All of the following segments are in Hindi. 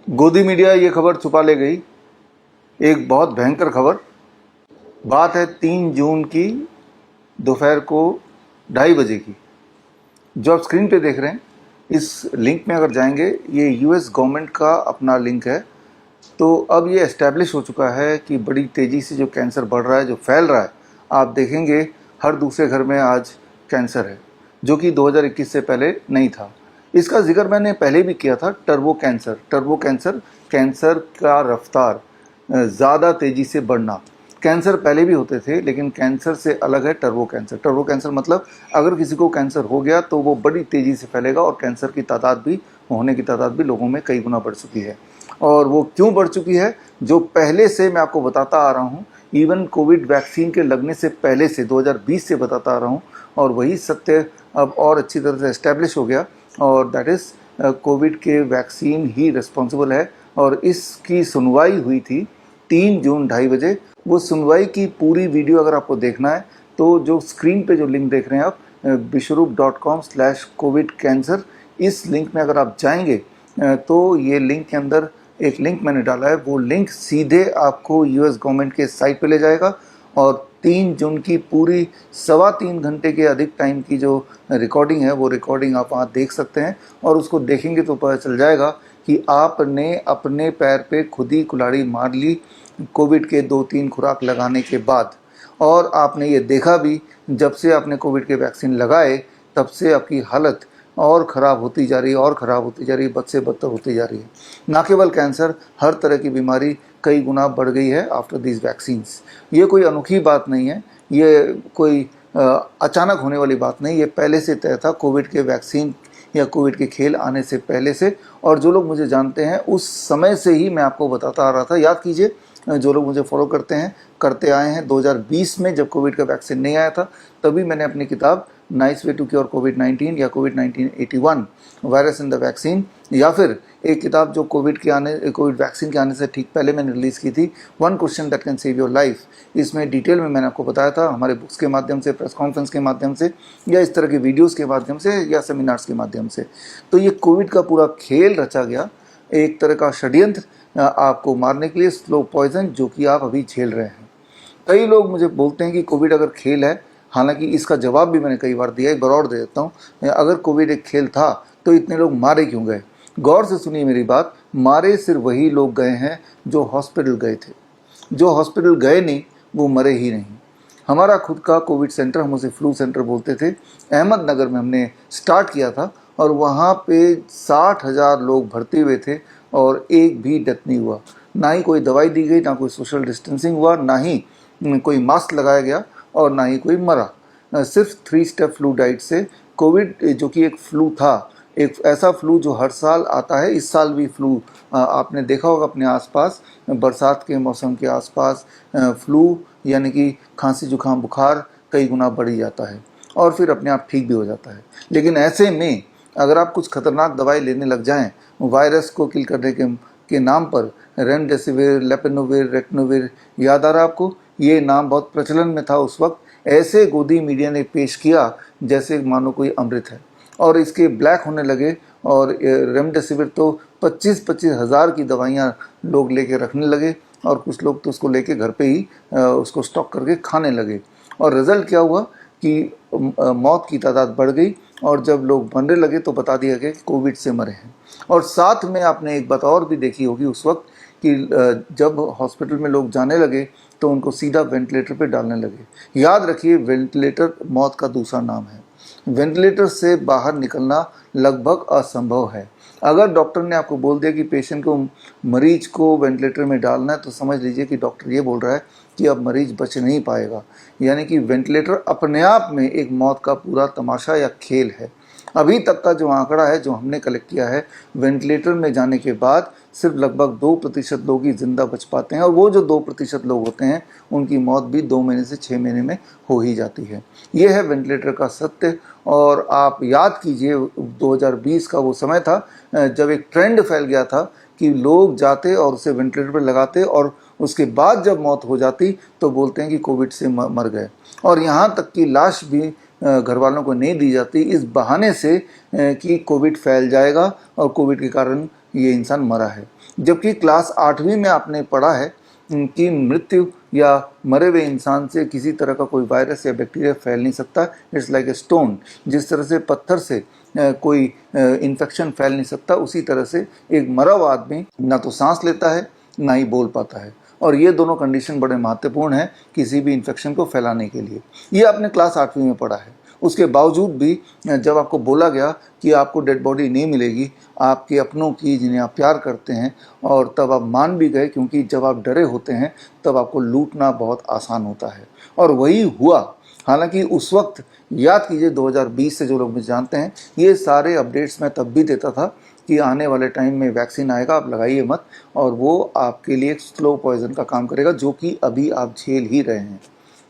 गोदी मीडिया ये खबर छुपा ले गई, एक बहुत भयंकर खबर। बात है 3 जून की दोपहर को 2:30 बजे की। जो आप स्क्रीन पे देख रहे हैं, इस लिंक में अगर जाएंगे, ये यूएस गवर्नमेंट का अपना लिंक है। तो अब ये एस्टैब्लिश हो चुका है कि बड़ी तेज़ी से जो कैंसर बढ़ रहा है, जो फैल रहा है, आप देखेंगे हर दूसरे घर में आज कैंसर है, जो कि 2021 से पहले नहीं था। इसका जिक्र मैंने पहले भी किया था। टर्बो कैंसर, कैंसर का रफ्तार ज़्यादा तेज़ी से बढ़ना। कैंसर पहले भी होते थे, लेकिन कैंसर से अलग है टर्बो कैंसर मतलब अगर किसी को कैंसर हो गया तो वो बड़ी तेज़ी से फैलेगा और कैंसर की तादाद भी, होने की तादाद भी लोगों में कई गुना बढ़ चुकी है। और वो क्यों बढ़ चुकी है, जो पहले से मैं आपको बताता आ रहा हूँ, इवन कोविड वैक्सीन के लगने से पहले से 2020 से बताता आ रहा हूँ, और वही सत्य अब और अच्छी तरह से एस्टैब्लिश हो गया। और दैट इज़ कोविड के वैक्सीन ही रिस्पॉन्सिबल है। और इसकी सुनवाई हुई थी 3 जून 2:30 बजे। वो सुनवाई की पूरी वीडियो अगर आपको देखना है तो जो स्क्रीन पे जो लिंक देख रहे हैं आप, bishrup.com/covidcancer, इस लिंक में अगर आप जाएंगे तो ये लिंक के अंदर एक लिंक मैंने डाला है। वो लिंक सीधे आपको यूएस गवर्नमेंट के साइट पे ले जाएगा और 3 जून की पूरी 3.25 घंटे के अधिक टाइम की जो रिकॉर्डिंग है, वो रिकॉर्डिंग आप वहाँ देख सकते हैं। और उसको देखेंगे तो पता चल जाएगा कि आपने अपने पैर पे खुद ही कुल्हाड़ी मार ली कोविड के 2-3 खुराक लगाने के बाद। और आपने ये देखा भी, जब से आपने कोविड के वैक्सीन लगाए तब से आपकी हालत और ख़राब होती जा रही है, और ख़राब होती जा रही है, बद से बदतर होती जा रही है। ना केवल कैंसर, हर तरह की बीमारी कई गुना बढ़ गई है आफ्टर दीज वैक्सीन्स। ये कोई अनोखी बात नहीं है, ये कोई अचानक होने वाली बात नहीं, ये पहले से तय था। कोविड के वैक्सीन या कोविड के खेल आने से पहले से, और जो लोग मुझे जानते हैं उस समय से ही मैं आपको बताता आ रहा था। याद कीजिए, जो लोग मुझे फॉलो करते हैं, करते आए हैं, 2020 में जब कोविड का वैक्सीन नहीं आया था, तभी मैंने अपनी किताब नाइस वे टू क्योर कोविड-19 या कोविड-1981 वायरस इन द वैक्सीन, या फिर एक किताब जो कोविड वैक्सीन के आने से ठीक पहले मैंने रिलीज़ की थी, 1 question that can save your life. इसमें डिटेल में मैंने आपको बताया था, हमारे बुक्स के माध्यम से, प्रेस कॉन्फ्रेंस के माध्यम से, या इस तरह के वीडियोज़ के माध्यम से, या सेमिनार्स के माध्यम से। तो ये कोविड का पूरा खेल रचा गया, एक तरह का षड्यंत्र आपको मारने के लिए, स्लो पॉइजन, जो कि आप अभी झेल रहे हैं। कई लोग मुझे बोलते हैं कि कोविड अगर खेल है, हालांकि इसका जवाब भी मैंने कई बार दिया, एक बार और दे देता हूँ। अगर कोविड एक खेल था तो इतने लोग मारे क्यों गए? गौर से सुनिए मेरी बात। मारे सिर्फ वही लोग गए हैं जो हॉस्पिटल गए थे। जो हॉस्पिटल गए नहीं वो मरे ही नहीं। हमारा खुद का कोविड सेंटर, हम उसे फ्लू सेंटर बोलते थे, अहमदनगर में हमने स्टार्ट किया था, और वहाँ पे 60,000 लोग भर्ती हुए थे और एक भी डेथ नहीं हुआ। ना ही कोई दवाई दी गई, ना कोई सोशल डिस्टेंसिंग हुआ, ना ही कोई मास्क लगाया गया, और ना ही कोई मरा। सिर्फ 3 स्टेप फ्लू डाइट से कोविड, जो कि एक फ्लू था, एक ऐसा फ्लू जो हर साल आता है। इस साल भी फ्लू आपने देखा होगा अपने आसपास, बरसात के मौसम के आसपास फ्लू यानी कि खांसी जुकाम बुखार कई गुना बढ़ ही जाता है और फिर अपने आप ठीक भी हो जाता है। लेकिन ऐसे में अगर आप कुछ खतरनाक दवाई लेने लग जाएं वायरस को किल करने के नाम पर, रेमडेसिविर, लेपेनोविर, रेक्नोविर, याद आ रहा है आपको? ये नाम बहुत प्रचलन में था उस वक्त। ऐसे गोदी मीडिया ने पेश किया जैसे मानो कोई अमृत है, और इसके ब्लैक होने लगे। और रेमडेसिविर तो 25-25 हज़ार की दवाइयाँ लोग लेके रखने लगे, और कुछ लोग तो उसको लेके घर पे ही उसको स्टॉक करके खाने लगे। और रिज़ल्ट क्या हुआ कि मौत की तादाद बढ़ गई, और जब लोग मरने लगे तो बता दिया गया कि कोविड से मरे हैं। और साथ में आपने एक बात और भी देखी होगी उस वक्त कि जब हॉस्पिटल में लोग जाने लगे तो उनको सीधा वेंटिलेटर पे डालने लगे। याद रखिए, वेंटिलेटर मौत का दूसरा नाम है। वेंटिलेटर से बाहर निकलना लगभग असंभव है। अगर डॉक्टर ने आपको बोल दिया कि पेशेंट को, मरीज को वेंटिलेटर में डालना है, तो समझ लीजिए कि डॉक्टर ये बोल रहा है कि अब मरीज बच नहीं पाएगा। यानी कि वेंटिलेटर अपने आप में एक मौत का पूरा तमाशा या खेल है। अभी तक का जो आंकड़ा है, जो हमने कलेक्ट किया है, वेंटिलेटर में जाने के बाद सिर्फ लगभग 2% लोग ही जिंदा बच पाते हैं, और वो जो 2% लोग होते हैं उनकी मौत भी 2 महीने से 6 महीने में हो ही जाती है। ये है वेंटिलेटर का सत्य। और आप याद कीजिए, 2020 का वो समय था जब एक ट्रेंड फैल गया था कि लोग जाते और उसे वेंटिलेटर पर लगाते, और उसके बाद जब मौत हो जाती तो बोलते हैं कि कोविड से मर गए। और यहाँ तक कि लाश भी घर वालों को नहीं दी जाती, इस बहाने से कि कोविड फैल जाएगा और कोविड के कारण ये इंसान मरा है। जबकि क्लास 8वीं में आपने पढ़ा है कि मृत्यु या मरे हुए इंसान से किसी तरह का कोई वायरस या बैक्टीरिया फैल नहीं सकता। It's like a stone. जिस तरह से पत्थर से कोई इन्फेक्शन फैल नहीं सकता, उसी तरह से एक मरा हुआ आदमी ना तो सांस लेता है ना ही बोल पाता है। और ये दोनों कंडीशन बड़े महत्वपूर्ण हैं किसी भी इन्फेक्शन को फैलाने के लिए। ये आपने क्लास 8वीं में पढ़ा है। उसके बावजूद भी जब आपको बोला गया कि आपको डेड बॉडी नहीं मिलेगी आपके अपनों की जिन्हें आप प्यार करते हैं, और तब आप मान भी गए, क्योंकि जब आप डरे होते हैं तब आपको लूटना बहुत आसान होता है। और वही हुआ। हालांकि उस वक्त याद कीजिए 2020 से जो लोग मुझे जानते हैं, ये सारे अपडेट्स मैं तब भी देता था कि आने वाले टाइम में वैक्सीन आएगा, आप लगाइए मत, और वो आपके लिए एक स्लो पॉइजन का काम करेगा, जो कि अभी आप झेल ही रहे हैं।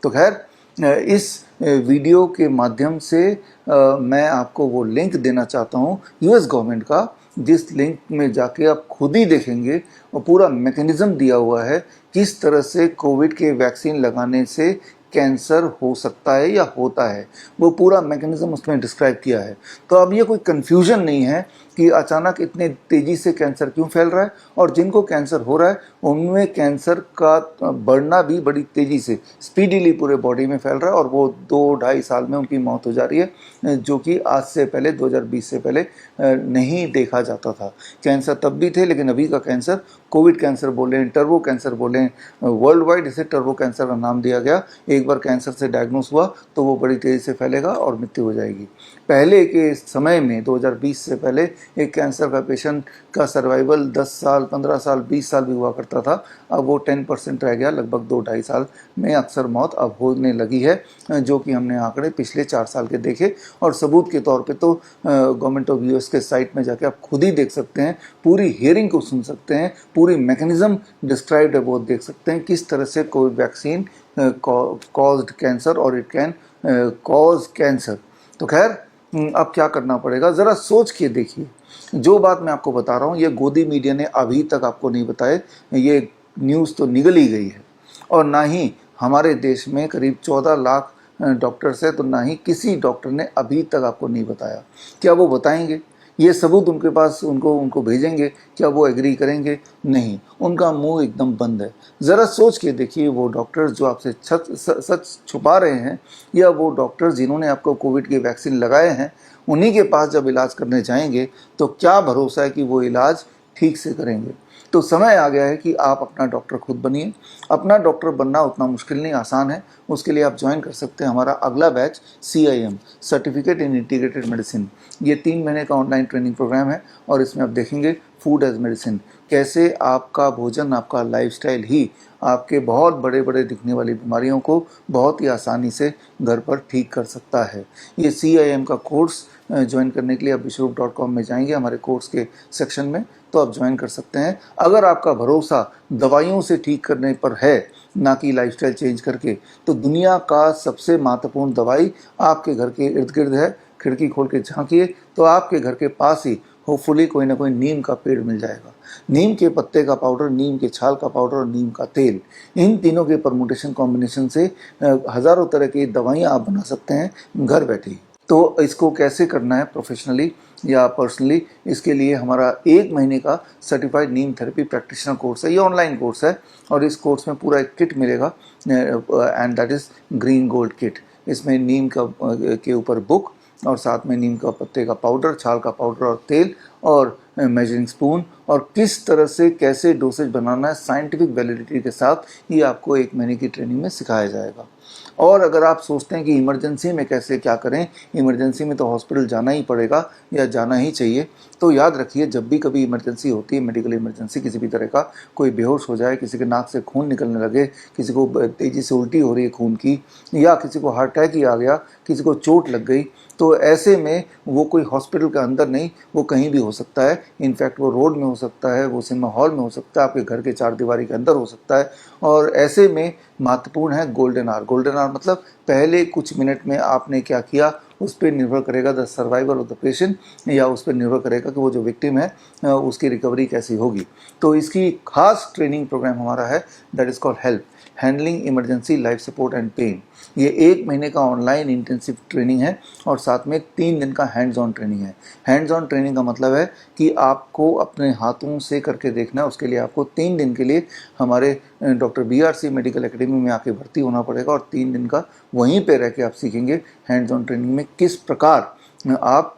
तो खैर, इस वीडियो के माध्यम से मैं आपको वो लिंक देना चाहता हूँ यूएस गवर्नमेंट का, जिस लिंक में जाके आप खुद ही देखेंगे और पूरा मैकेनिज्म दिया हुआ है किस तरह से कोविड के वैक्सीन लगाने से कैंसर हो सकता है या होता है। वो पूरा मैकेनिज्म उसमें डिस्क्राइब किया है। तो अब ये कोई कन्फ्यूजन नहीं है कि अचानक इतने तेज़ी से कैंसर क्यों फैल रहा है, और जिनको कैंसर हो रहा है उनमें कैंसर का बढ़ना भी बड़ी तेज़ी से स्पीडीली पूरे बॉडी में फैल रहा है, और वो 2-2.5 साल में उनकी मौत हो जा रही है, जो कि आज से पहले 2020 से पहले नहीं देखा जाता था। कैंसर तब भी थे, लेकिन अभी का कैंसर कोविड कैंसर बोलें, टर्बो कैंसर बोलें, वर्ल्ड वाइड इसे टर्बो कैंसर का नाम दिया गया। एक बार कैंसर से डायग्नोस हुआ तो वो बड़ी तेज़ी से फैलेगा और मृत्यु हो जाएगी। पहले के समय में 2020 से पहले एक कैंसर का पेशेंट का सर्वाइवल 10 साल, 15 साल, 20 साल भी हुआ करता था। अब वो 10% रह गया। लगभग 2-2.5 साल में अक्सर मौत अब होने लगी है, जो कि हमने आंकड़े पिछले 4 साल के देखे। और सबूत के तौर पे तो गवर्नमेंट ऑफ यूएस के साइट में जाके आप खुद ही देख सकते हैं, पूरी हियरिंग को सुन सकते हैं, पूरी मैकेनिज्म डिस्क्राइब्ड है वो देख सकते हैं, किस तरह से कोविड वैक्सीन कॉज्ड कैंसर और इट कैन कॉज कैंसर। तो खैर, अब क्या करना पड़ेगा ज़रा सोच के देखिए। जो बात मैं आपको बता रहा हूँ ये गोदी मीडिया ने अभी तक आपको नहीं बताए, ये न्यूज़ तो निगल ही गई है। और ना ही हमारे देश में करीब 14 लाख डॉक्टर्स है, तो ना ही किसी डॉक्टर ने अभी तक आपको नहीं बताया। क्या वो बताएंगे? ये सबूत उनके पास उनको भेजेंगे, क्या वो एग्री करेंगे? नहीं, उनका मुंह एकदम बंद है। ज़रा सोच के देखिए, वो डॉक्टर्स जो आपसे सच छुपा रहे हैं, या वो डॉक्टर्स जिन्होंने आपको कोविड के वैक्सीन लगाए हैं, उन्हीं के पास जब इलाज करने जाएंगे तो क्या भरोसा है कि वो इलाज ठीक से करेंगे। तो समय आ गया है कि आप अपना डॉक्टर खुद बनिए। अपना डॉक्टर बनना उतना मुश्किल नहीं, आसान है। उसके लिए आप ज्वाइन कर सकते हैं हमारा अगला batch CIM, certificate in integrated medicine. ये 3 महीने का ऑनलाइन ट्रेनिंग प्रोग्राम है, और इसमें आप देखेंगे फूड एज मेडिसिन, कैसे आपका भोजन, आपका लाइफस्टाइल ही आपके बहुत बड़े बड़े दिखने वाली बीमारियों को बहुत ही आसानी से घर पर ठीक कर सकता है। ये CIM का कोर्स ज्वाइन करने के लिए आप विश्वरूप.com में जाएंगे, हमारे कोर्स के सेक्शन में, तो आप ज्वाइन कर सकते हैं। अगर आपका भरोसा दवाइयों से ठीक करने पर है, ना कि लाइफस्टाइल चेंज करके, तो दुनिया का सबसे महत्वपूर्ण दवाई आपके घर के इर्द गिर्द है। खिड़की खोल के झांकिए तो आपके घर के पास ही होपफुली कोई ना कोई नीम का पेड़ मिल जाएगा। नीम के पत्ते का पाउडर, नीम के छाल का पाउडर और नीम का तेल, इन तीनों के परमुटेशन कॉम्बिनेशन से हज़ारों तरह की दवाइयाँ आप बना सकते हैं घर बैठे ही। तो इसको कैसे करना है प्रोफेशनली या पर्सनली, इसके लिए हमारा 1 महीने का सर्टिफाइड नीम थेरेपी प्रैक्टिशनर कोर्स है। ये ऑनलाइन कोर्स है, और इस कोर्स में पूरा एक किट मिलेगा, and that is green gold kit. इसमें नीम का के ऊपर बुक, और साथ में नीम का पत्ते का पाउडर, छाल का पाउडर और तेल, और मेजरिंग स्पून, और किस तरह से कैसे डोसेज बनाना है साइंटिफिक वैलिडिटी के साथ, ये आपको 1 महीने की ट्रेनिंग में सिखाया जाएगा। और अगर आप सोचते हैं कि इमरजेंसी में कैसे क्या करें, इमरजेंसी में तो हॉस्पिटल जाना ही पड़ेगा या जाना ही चाहिए, तो याद रखिए, जब भी कभी इमरजेंसी होती है, मेडिकल इमरजेंसी किसी भी तरह का, कोई बेहोश हो जाए, किसी के नाक से खून निकलने लगे, किसी को तेज़ी से उल्टी हो रही है खून की, या किसी को हार्ट अटैक ही आ गया, किसी को चोट लग गई, तो ऐसे में वो कोई हॉस्पिटल के अंदर नहीं, वो कहीं भी हो सकता है। इनफैक्ट वो रोड में हो सकता है, वो सिनेमा हॉल में हो सकता है, आपके घर के 4 दीवारी के अंदर हो सकता है। और ऐसे में महत्वपूर्ण है गोल्डन आवर। गोल्डन आवर मतलब पहले कुछ मिनट में आपने क्या किया, उस पर निर्भर करेगा the survival of the patient, या उस पर निर्भर करेगा कि वो जो विक्टिम है उसकी रिकवरी कैसी होगी। तो इसकी खास ट्रेनिंग प्रोग्राम हमारा है, that is called help. Handling emergency life support and pain. ये 1 महीने का ऑनलाइन इंटेंसिव ट्रेनिंग है और साथ में 3 दिन का हैंड्स ऑन ट्रेनिंग है। हैंड्स ऑन ट्रेनिंग का मतलब है कि आपको अपने हाथों से करके देखना है। उसके लिए आपको 3 दिन के लिए हमारे डॉक्टर BRC मेडिकल एकेडमी में आके भर्ती होना पड़ेगा और 3 दिन का वहीं पे रह के आप सीखेंगे हैंड्स ऑन ट्रेनिंग में किस प्रकार आप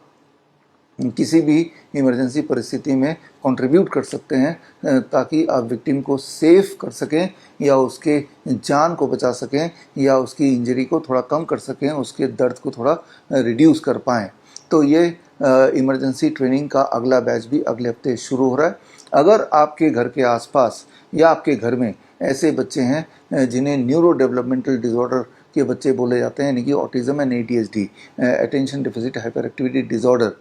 किसी भी इमरजेंसी परिस्थिति में कंट्रीब्यूट कर सकते हैं ताकि आप विक्टिम को सेफ कर सकें या उसके जान को बचा सकें या उसकी इंजरी को थोड़ा कम कर सकें, उसके दर्द को थोड़ा रिड्यूस कर पाएँ। तो ये इमरजेंसी ट्रेनिंग का अगला बैच भी अगले हफ्ते शुरू हो रहा है। अगर आपके घर के आसपास या आपके घर में ऐसे बच्चे हैं जिन्हें न्यूरो डेवलपमेंटल डिसऑर्डर के बच्चे बोले जाते हैं, यानी कि autism and ADHD, attention deficit hyper activity disorder.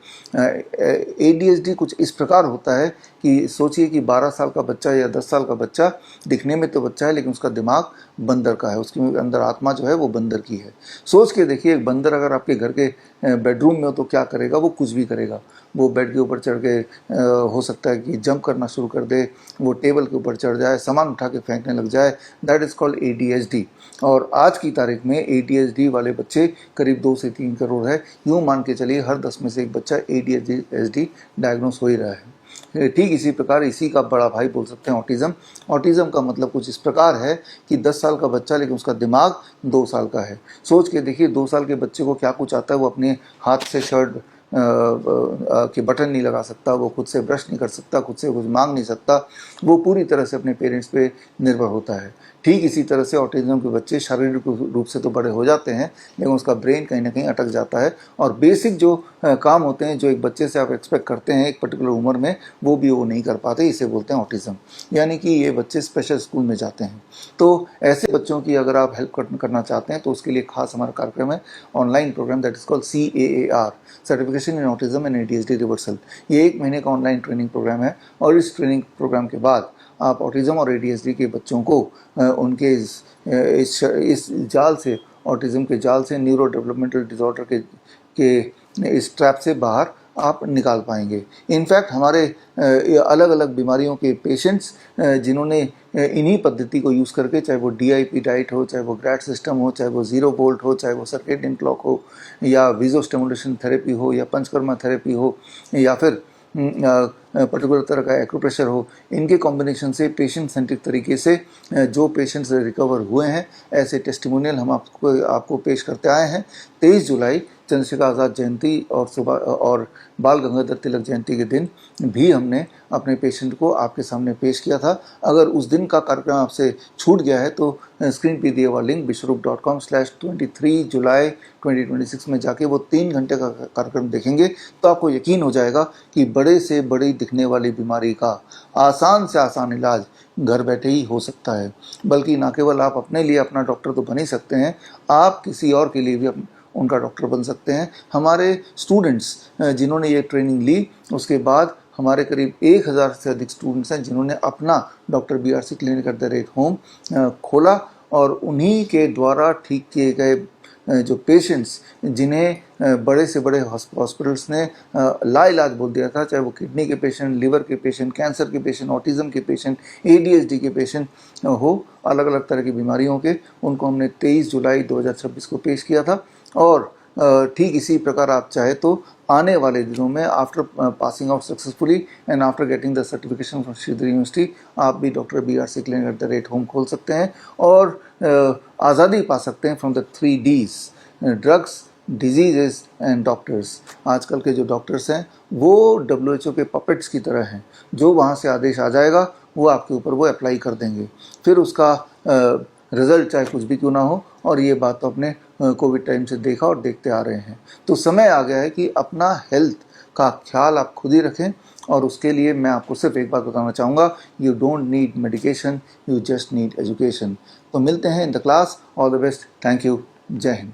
ADHD कुछ इस प्रकार होता है कि सोचिए कि 12 साल का बच्चा या 10 साल का बच्चा दिखने में तो बच्चा है लेकिन उसका दिमाग बंदर का है, उसके अंदर आत्मा जो है वो बंदर की है। सोच के देखिए, एक बंदर अगर आपके घर के बेडरूम में हो तो क्या करेगा? वो कुछ भी करेगा। वो बेड के ऊपर चढ़ के हो सकता है कि जंप करना शुरू कर दे, वो टेबल के ऊपर चढ़ जाए, सामान उठा के फेंकने लग जाए। That is called ADHD। और आज की तारीख में ADHD वाले बच्चे करीब 2 से 3 करोड़ है। यूँ मान के चलिए हर 10 में से एक बच्चा ADHD डायग्नोस हो ही रहा है। ठीक इसी प्रकार इसी का बड़ा भाई बोल सकते हैं ऑटिज़म। ऑटिज़म का मतलब कुछ इस प्रकार है कि 10 साल का बच्चा लेकिन उसका दिमाग 2 साल का है। सोच के देखिए 2 साल के बच्चे को क्या कुछ आता है। वो अपने हाथ से शर्ट के बटन नहीं लगा सकता, वो खुद से ब्रश नहीं कर सकता, खुद से कुछ मांग नहीं सकता, वो पूरी तरह से अपने पेरेंट्स पे निर्भर होता है। ठीक इसी तरह से ऑटिज्म के बच्चे शारीरिक रूप से तो बड़े हो जाते हैं लेकिन उसका ब्रेन कहीं ना कहीं अटक जाता है और बेसिक जो काम होते हैं जो एक बच्चे से आप एक्सपेक्ट करते हैं एक पर्टिकुलर उम्र में, वो भी वो नहीं कर पाते। इसे बोलते हैं ऑटिज्म, यानी कि ये बच्चे स्पेशल स्कूल में जाते हैं। तो ऐसे बच्चों की अगर आप हेल्प करना चाहते हैं तो उसके लिए खास हमारा कार्यक्रम है, online programme, that is called CAAR, certification in autism and ADHD reversal. ये 1 महीने का ऑनलाइन ट्रेनिंग प्रोग्राम है और इस ट्रेनिंग प्रोग्राम के बाद आप ऑटिज्म और ADHD के बच्चों को उनके इस जाल से, ऑटिज्म के जाल से, न्यूरो डेवलपमेंटल डिसऑर्डर के इस ट्रैप से बाहर आप निकाल पाएंगे। इनफैक्ट हमारे अलग अलग बीमारियों के पेशेंट्स जिन्होंने इन्हीं पद्धति को यूज़ करके, चाहे वो DIP डाइट हो, चाहे वो ग्रैड सिस्टम हो, चाहे वो ज़ीरो बोल्ट हो, चाहे वो सर्केडियन क्लॉक हो, या विजो स्टिमुलेशन थेरेपी हो, या पंचकर्मा थेरेपी हो, या फिर पर्टिकुलर तरह का एक्यूप्रेशर हो, इनके कॉम्बिनेशन से पेशेंट सेंट्रिक तरीके से जो पेशेंट्स रिकवर हुए हैं ऐसे टेस्टिमोनियल हम आपको पेश करते आए हैं। 23 जुलाई चंद्रशेखर आज़ाद जयंती और बाल गंगाधर तिलक जयंती के दिन भी हमने अपने पेशेंट को आपके सामने पेश किया था। अगर उस दिन का कार्यक्रम आपसे छूट गया है तो स्क्रीन पे दिए हुआ लिंक bishrup.com/23 जुलाई 2026 में जाके वो 3 घंटे का कार्यक्रम देखेंगे तो आपको यकीन हो जाएगा कि बड़े से बड़ी दिखने वाली बीमारी का आसान से आसान इलाज घर बैठे ही हो सकता है। बल्कि ना केवल आप अपने लिए अपना डॉक्टर तो बन ही सकते हैं, आप किसी और के लिए भी उनका डॉक्टर बन सकते हैं। हमारे स्टूडेंट्स जिन्होंने ये ट्रेनिंग ली, उसके बाद हमारे करीब 1000 से अधिक स्टूडेंट्स हैं जिन्होंने अपना डॉक्टर BRC क्लिनिक @home खोला और उन्हीं के द्वारा ठीक किए गए जो पेशेंट्स जिन्हें बड़े से बड़े हॉस्पिटल्स ने लाइलाज बोल दिया था, चाहे वो किडनी के पेशेंट, लिवर के पेशेंट, कैंसर के पेशेंट, ऑटिज्म के पेशेंट, ADHD के पेशेंट हो, अलग अलग तरह की बीमारियों के, उनको हमने 23 जुलाई 2026 को पेश किया था। और ठीक इसी प्रकार आप चाहे तो आने वाले दिनों में after passing out successfully and after getting the certification from Shridhar university आप भी डॉक्टर BRC क्लिनिक @home खोल सकते हैं और आज़ादी पा सकते हैं from the 3 Ds, drugs, diseases and doctors. आजकल के जो डॉक्टर्स हैं वो WHO के पपेट्स की तरह हैं, जो वहाँ से आदेश आ जाएगा वो आपके ऊपर वो अप्लाई कर देंगे, फिर उसका रिजल्ट चाहे कुछ भी क्यों ना हो। और ये बात तो अपने कोविड टाइम से देखा और देखते आ रहे हैं। तो समय आ गया है कि अपना हेल्थ का ख्याल आप खुद ही रखें और उसके लिए मैं आपको सिर्फ एक बात बताना चाहूँगा, you don't need medication, you just need education. तो मिलते हैं in the class. All the best, thank you, जय हिंद।